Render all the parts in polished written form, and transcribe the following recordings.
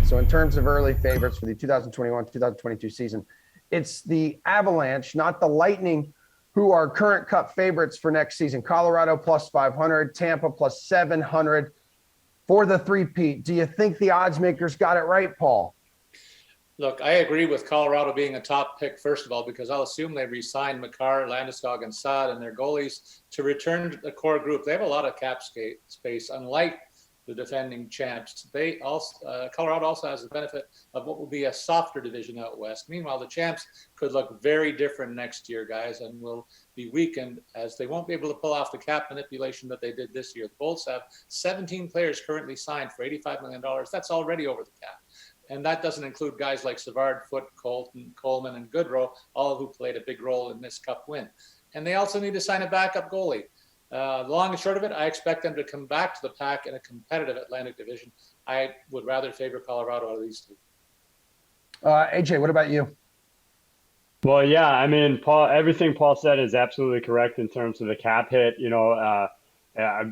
So in terms of early favorites for the 2021-2022 season, it's the Avalanche, not the Lightning, who are current Cup favorites for next season. Colorado plus 500, Tampa plus 700 for the three-peat. Do you think the odds makers got it right, Paul? Look, I agree with Colorado being a top pick, first of all, because I'll assume they re-signed Makar, Landeskog, and Saad and their goalies to return to the core group. They have a lot of cap space, unlike the defending champs. They also Colorado also has the benefit of what will be a softer division out west. Meanwhile, the champs could look very different next year, guys, and will be weakened as they won't be able to pull off the cap manipulation that they did this year. The Bolts have 17 players currently signed for $85 million. That's already over the cap. And that doesn't include guys like Savard, Foote, Colton, Coleman, and Goodrow, all of who played a big role in this Cup win. And they also need to sign a backup goalie. Long and short of it, I expect them to come back to the pack in a competitive Atlantic division. I would rather favor Colorado out of these two. AJ, what about you? Well, yeah, I mean, Paul, everything Paul said is absolutely correct in terms of the cap hit.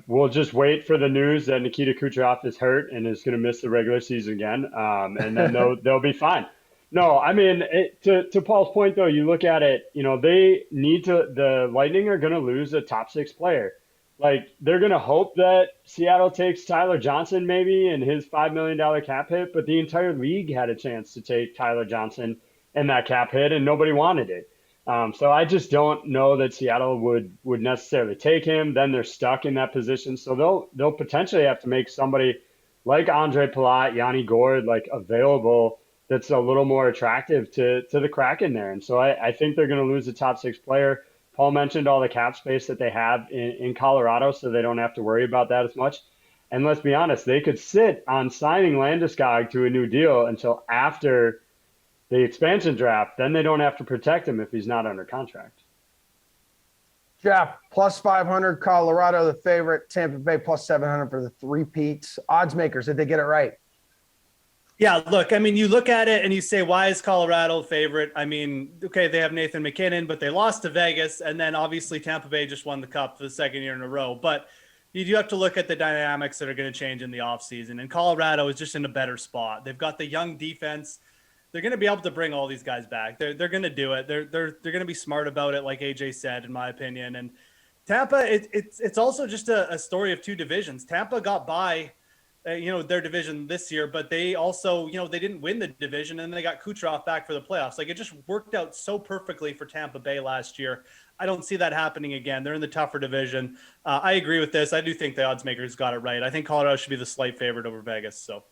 We'll just wait for the news that Nikita Kucherov is hurt and is going to miss the regular season again, and then they'll be fine. No, I mean, to Paul's point, though, you look at it, the Lightning are going to lose a top six player. Like, they're going to hope that Seattle takes Tyler Johnson maybe and his $5 million cap hit, but the entire league had a chance to take Tyler Johnson and that cap hit, and nobody wanted it. So I just don't know that Seattle would necessarily take him. Then they're stuck in that position. So they'll potentially have to make somebody like Andre Palat, Yanni Gourde, like available that's a little more attractive to the Kraken there. And so I think they're going to lose the top six player. Paul mentioned all the cap space that they have in Colorado, so they don't have to worry about that as much. And let's be honest, they could sit on signing Landeskog to a new deal until after the expansion draft. Then they don't have to protect him if he's not under contract. Geoff, plus 500, Colorado, the favorite. Tampa Bay plus 700 for the three-peats. Odds makers, did they get it right? Yeah, look, I mean, you look at it and you say, why is Colorado favorite? I mean, okay, they have Nathan McKinnon, but they lost to Vegas. And then obviously Tampa Bay just won the Cup for the second year in a row. But you do have to look at the dynamics that are going to change in the offseason. And Colorado is just in a better spot. They've got the young defense. They're going to be able to bring all these guys back. They're going to do it. They're going to be smart about it, like AJ said, in my opinion. And Tampa, it's also just a story of two divisions. Tampa got by, their division this year, but they also, they didn't win the division, and they got Kucherov back for the playoffs. Like, it just worked out so perfectly for Tampa Bay last year. I don't see that happening again. They're in the tougher division. I agree with this. I do think the odds makers got it right. I think Colorado should be the slight favorite over Vegas. So.